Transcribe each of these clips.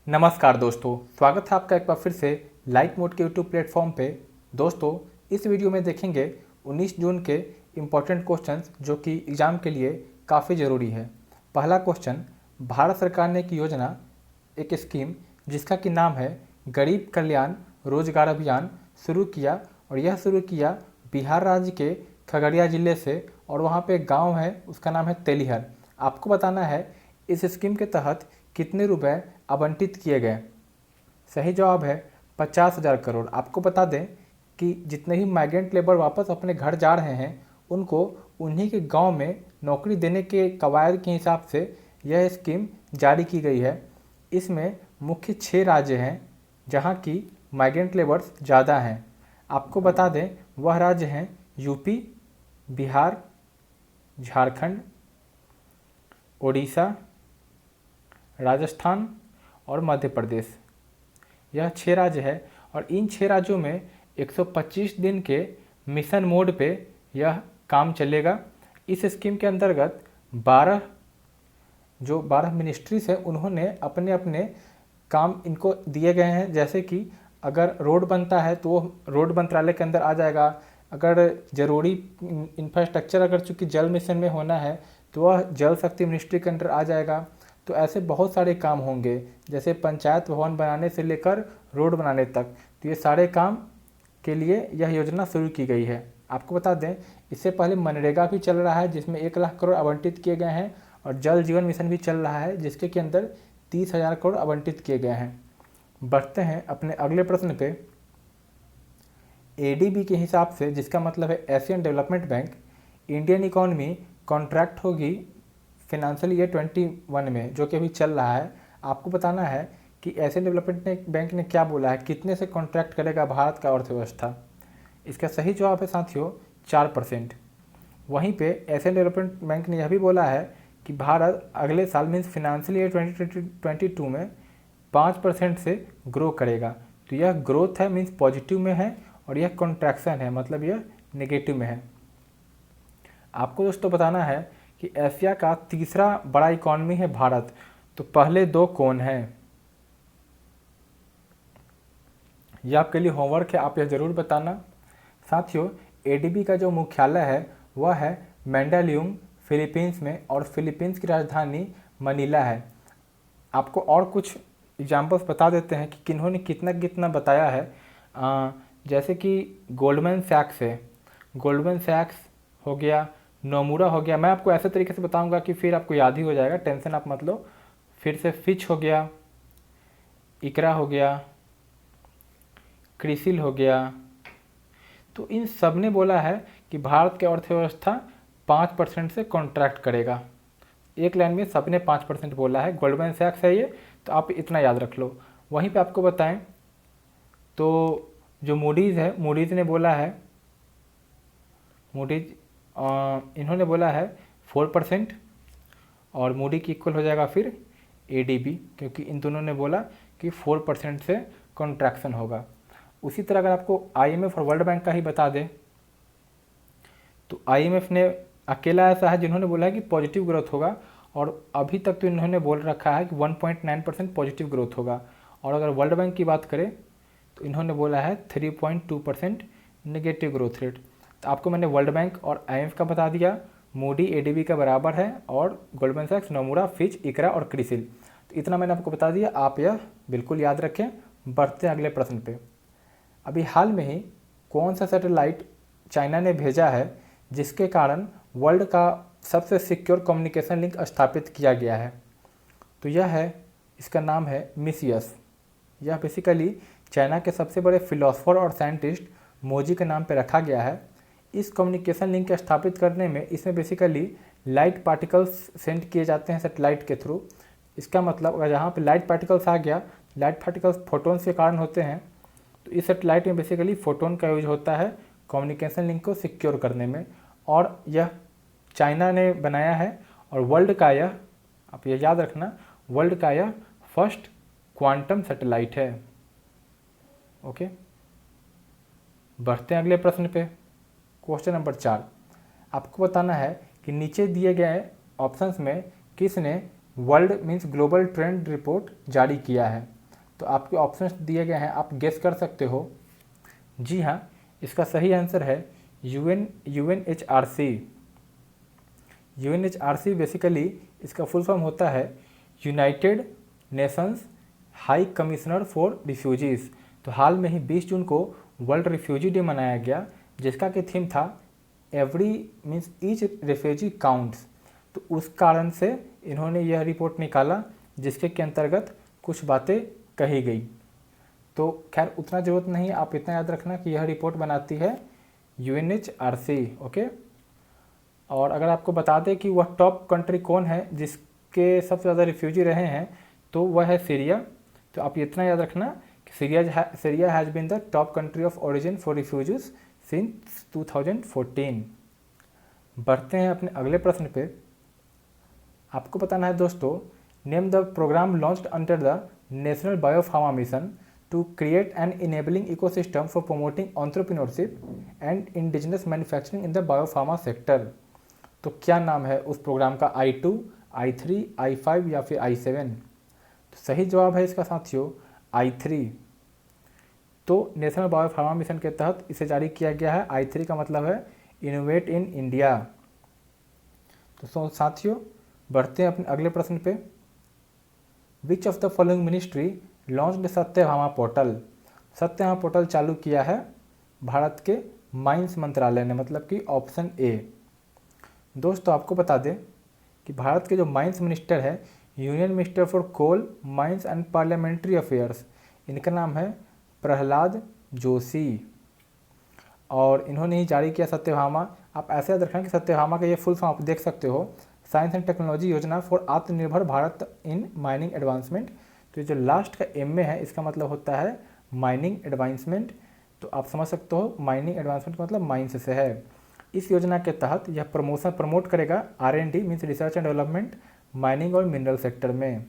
नमस्कार दोस्तों, स्वागत है आपका एक बार फिर से लाइक मोड के यूट्यूब प्लेटफॉर्म पे। दोस्तों, इस वीडियो में देखेंगे 19 जून के इम्पोर्टेंट क्वेश्चंस जो कि एग्ज़ाम के लिए काफ़ी ज़रूरी है। पहला क्वेश्चन, भारत सरकार ने एक योजना, एक स्कीम जिसका कि नाम है गरीब कल्याण रोजगार अभियान शुरू किया, और यह शुरू किया बिहार राज्य के खगड़िया ज़िले से, और वहाँ पे एक गाँव है उसका नाम है तेलिहर। आपको बताना है इस स्कीम के तहत कितने रुपए आवंटित किए गए। सही जवाब है 50,000 करोड़। आपको बता दें कि जितने ही माइग्रेंट लेबर वापस अपने घर जा रहे हैं उनको उन्हीं के गांव में नौकरी देने के कवायद के हिसाब से यह स्कीम जारी की गई है। इसमें मुख्य 6 राज्य हैं जहां की माइग्रेंट लेबर्स ज़्यादा हैं। आपको बता दें वह राज्य हैं यूपी, बिहार, झारखंड, ओडिशा, राजस्थान और मध्य प्रदेश। यह 6 राज्य है और इन 6 राज्यों में 125 दिन के मिशन मोड पे यह काम चलेगा। इस स्कीम के अंतर्गत 12 मिनिस्ट्रीज हैं उन्होंने अपने अपने काम इनको दिए गए हैं। जैसे कि अगर रोड बनता है तो वो रोड मंत्रालय के अंदर आ जाएगा। अगर जरूरी इंफ्रास्ट्रक्चर अगर चूँकि जल मिशन में होना है तो वह जल शक्ति मिनिस्ट्री के अंदर आ जाएगा। तो ऐसे बहुत सारे काम होंगे, जैसे पंचायत भवन बनाने से लेकर रोड बनाने तक। तो ये सारे काम के लिए यह योजना शुरू की गई है। आपको बता दें इससे पहले मनरेगा भी चल रहा है जिसमें 1 लाख करोड़ आवंटित किए गए हैं, और जल जीवन मिशन भी चल रहा है जिसके के अंदर 30,000 करोड़ आवंटित किए गए हैं। बढ़ते हैं अपने अगले प्रश्न पे। एडीबी के हिसाब से, जिसका मतलब है Asian development bank, Indian economy contract होगी फिनेंशियल ईयर 21 में, जो कि अभी चल रहा है। आपको बताना है कि एशियन डेवलपमेंट बैंक ने क्या बोला है, कितने से कॉन्ट्रैक्ट करेगा भारत का अर्थव्यवस्था। इसका सही जवाब है साथियों 4%। वहीं पे एशियन डेवलपमेंट बैंक ने यह भी बोला है कि भारत अगले साल मीन्स फिनेंशियल ईयर 2022 में 5% से ग्रो करेगा। तो यह ग्रोथ है मीन्स पॉजिटिव में है, और यह कॉन्ट्रैक्शन है मतलब यह नेगेटिव में है। आपको दोस्तों बताना है कि एशिया का तीसरा बड़ा इकॉनमी है भारत, तो पहले 2 कौन हैं। यह आपके लिए होमवर्क है, आप यह ज़रूर बताना। साथियों, एडीबी का जो मुख्यालय है वह है मैंडालियुंग फिलीपींस में, और फिलीपींस की राजधानी मनीला है। आपको और कुछ एग्जाम्पल्स बता देते हैं कि किन्होंने कितना कितना बताया है। जैसे कि गोल्डमैन सैक्स है, गोल्डमैन सैक्स हो गया, नोमुरा हो गया। मैं आपको ऐसे तरीके से बताऊंगा कि फिर आपको याद ही हो जाएगा, टेंशन आप मत लो। फिर से फिच हो गया, इकरा हो गया, क्रिसिल हो गया। तो इन सब ने बोला है कि भारत की अर्थव्यवस्था 5% से कॉन्ट्रैक्ट करेगा। एक लाइन में सबने 5% बोला है। गोल्डमैन सैक्स है ये, तो आप इतना याद रख लो। वहीं पे आपको बताएं तो जो मूडीज़ है, मूडीज़ ने बोला है, मूडीज इन्होंने बोला है 4%, और मूडी की इक्वल हो जाएगा फिर एडीबी, क्योंकि इन दोनों ने बोला कि 4% से कॉन्ट्रैक्शन होगा। उसी तरह अगर आपको आईएमएफ और वर्ल्ड बैंक का ही बता दें तो आईएमएफ ने अकेला ऐसा है जिन्होंने बोला है कि पॉजिटिव ग्रोथ होगा, और अभी तक तो इन्होंने बोल रखा है कि 1.9% पॉजिटिव ग्रोथ होगा। और अगर वर्ल्ड बैंक की बात करें तो इन्होंने बोला है 3.2% नेगेटिव ग्रोथ रेट। तो आपको मैंने वर्ल्ड बैंक और आईएमएफ का बता दिया, मूडी एडीबी का बराबर है, और गोल्डमैन सैक्स, नोमुरा, फिच, इकरा और क्रिसिल। तो इतना मैंने आपको बता दिया, आप यह बिल्कुल याद रखें। बढ़ते हैं अगले प्रश्न पे। अभी हाल में ही कौन सा सैटेलाइट चाइना ने भेजा है जिसके कारण वर्ल्ड का सबसे सिक्योर कम्युनिकेशन लिंक स्थापित किया गया है। तो यह है, इसका नाम है मिसियस। यह बेसिकली चाइना के सबसे बड़े फिलोसफर और साइंटिस्ट मोजी के नाम पे रखा गया है। इस कम्युनिकेशन लिंक को स्थापित करने में इसमें बेसिकली लाइट पार्टिकल्स सेंड किए जाते हैं सैटेलाइट के थ्रू। इसका मतलब अगर यहाँ पे लाइट पार्टिकल्स आ गया, लाइट पार्टिकल्स फोटोन्स के कारण होते हैं, तो इस सैटेलाइट में बेसिकली फोटोन का यूज होता है कम्युनिकेशन लिंक को सिक्योर करने में, और यह चाइना ने बनाया है। और वर्ल्ड का यह, आप ये याद रखना, वर्ल्ड का यह फर्स्ट क्वांटम सैटेलाइट है। ओके, बढ़ते हैं अगले प्रश्न पे। क्वेश्चन नंबर 4, आपको बताना है कि नीचे दिए गए ऑप्शंस में किसने world means global trend report जारी किया है। तो आपके ऑप्शंस दिए गए हैं, आप गेस कर सकते हो। जी हाँ, इसका सही आंसर है यूएनएचआरसी। यूएनएचआरसी बेसिकली इसका फुल फॉर्म होता है United Nations high commissioner for refugees. तो हाल में ही 20 जून को वर्ल्ड रिफ्यूजी डे मनाया गया, जिसका कि थीम था every means each refugee counts. तो उस कारण से इन्होंने यह रिपोर्ट निकाला, जिसके के अंतर्गत कुछ बातें कही गई। तो खैर उतना ज़रूरत नहीं, आप इतना याद रखना कि यह रिपोर्ट बनाती है यूएनएचआरसी। ओके। और अगर आपको बता दें कि वह टॉप कंट्री कौन है जिसके सबसे ज़्यादा रिफ्यूजी रहे हैं, तो वह है सीरिया। तो आप इतना याद रखना कि Syria has been the top country of origin for refugees since 2014। बढ़ते हैं अपने अगले प्रश्न पे। आपको बताना है दोस्तों, name the programme launched under the national biopharma mission to create an enabling ecosystem for promoting entrepreneurship and indigenous manufacturing in the biopharma sector. तो क्या नाम है उस प्रोग्राम का? I2, I3, I5 या फिर I7? तो सही जवाब है इसका साथियों I3। तो नेशनल बायोफार्मा मिशन के तहत इसे जारी किया गया है। I3 का मतलब है इनोवेट इन इंडिया। तो साथियों बढ़ते हैं अपने अगले प्रश्न पे। Which of the following ministry launched Satyabhama portal? Satyabhama portal चालू किया है भारत के माइंस मंत्रालय ने, मतलब कि ऑप्शन ए। दोस्तों आपको बता दें कि भारत के जो माइंस मिनिस्टर है, union minister for coal mines and parliamentary affairs, इनका नाम है प्रहलाद जोशी। और इन्होंने ही जारी किया सत्यभामा। आप ऐसे याद रखना कि सत्यभामा का ये फुल फॉर्म आप देख सकते हो, साइंस एंड टेक्नोलॉजी योजना फॉर आत्मनिर्भर भारत इन माइनिंग एडवांसमेंट। तो जो लास्ट का एम में है, इसका मतलब होता है माइनिंग एडवांसमेंट। तो आप समझ सकते हो माइनिंग एडवांसमेंट का मतलब माइंस से है। इस योजना के तहत यह प्रमोट करेगा R&D means research and development mining और मिनरल सेक्टर में।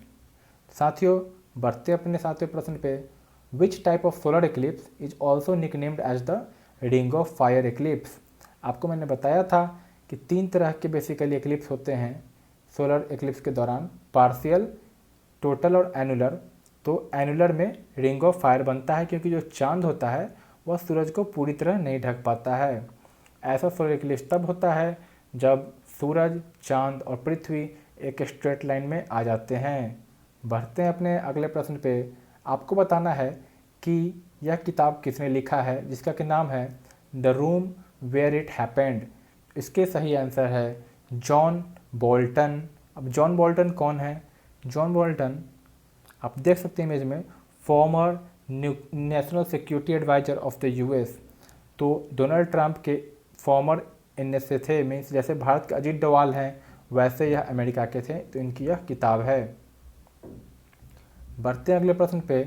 साथियों बढ़ते अपने सातवें प्रश्न पे। Which type of solar eclipse is also nicknamed as the ring of fire eclipse? आपको मैंने बताया था कि 3 तरह के बेसिकली इक्लिप्स होते हैं सोलर इक्लिप्स के दौरान, पार्शियल, टोटल और एनुलर। तो एनुलर में रिंग ऑफ फायर बनता है, क्योंकि जो चांद होता है वह सूरज को पूरी तरह नहीं ढक पाता है। ऐसा सोलर इक्लिप्स तब होता है जब सूरज, चांद और पृथ्वी एक स्ट्रेट लाइन में आ जाते हैं। बढ़ते हैं अपने अगले प्रश्न पे। आपको बताना है कि यह किताब किसने लिखा है, जिसका कि नाम है the room where it happened. इसके सही आंसर है जॉन बोल्टन। अब जॉन बोल्टन कौन है? जॉन बोल्टन आप देख सकते हैं इमेज में, former national security adviser of the US. तो डोनाल्ड ट्रंप के फॉर्मर इनमें से थे, मीन्स जैसे भारत के अजीत डोवाल हैं वैसे यह अमेरिका के थे। तो इनकी यह किताब है। बढ़ते अगले प्रश्न पे।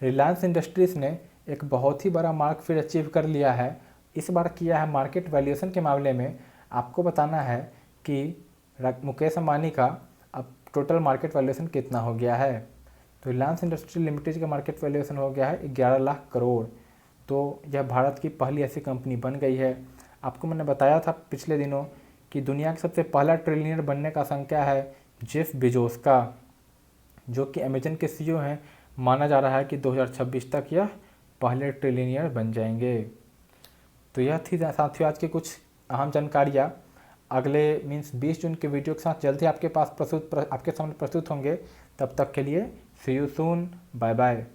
रिलायंस इंडस्ट्रीज़ ने एक बहुत ही बड़ा मार्क फिर अचीव कर लिया है। इस बार किया है मार्केट वैल्यूएशन के मामले में। आपको बताना है कि मुकेश अंबानी का अब टोटल मार्केट वैल्यूएशन कितना हो गया है। तो रिलायंस इंडस्ट्री लिमिटेड का मार्केट वैल्यूएशन हो गया है 11 लाख करोड़। तो यह भारत की पहली ऐसी कंपनी बन गई है। आपको मैंने बताया था पिछले दिनों कि दुनिया का सबसे पहला ट्रिलियनर बनने का संख्या है जेफ बेजोस का, जो कि अमेजन के CEO हैं। माना जा रहा है कि 2026 तक यह पहले ट्रिलियनर बन जाएंगे। तो यह थी साथियों आज की कुछ अहम जानकारियाँ। अगले मीन्स 20 जून के वीडियो के साथ जल्दी आपके सामने प्रस्तुत होंगे। तब तक के लिए सी यू सून, बाय बाय।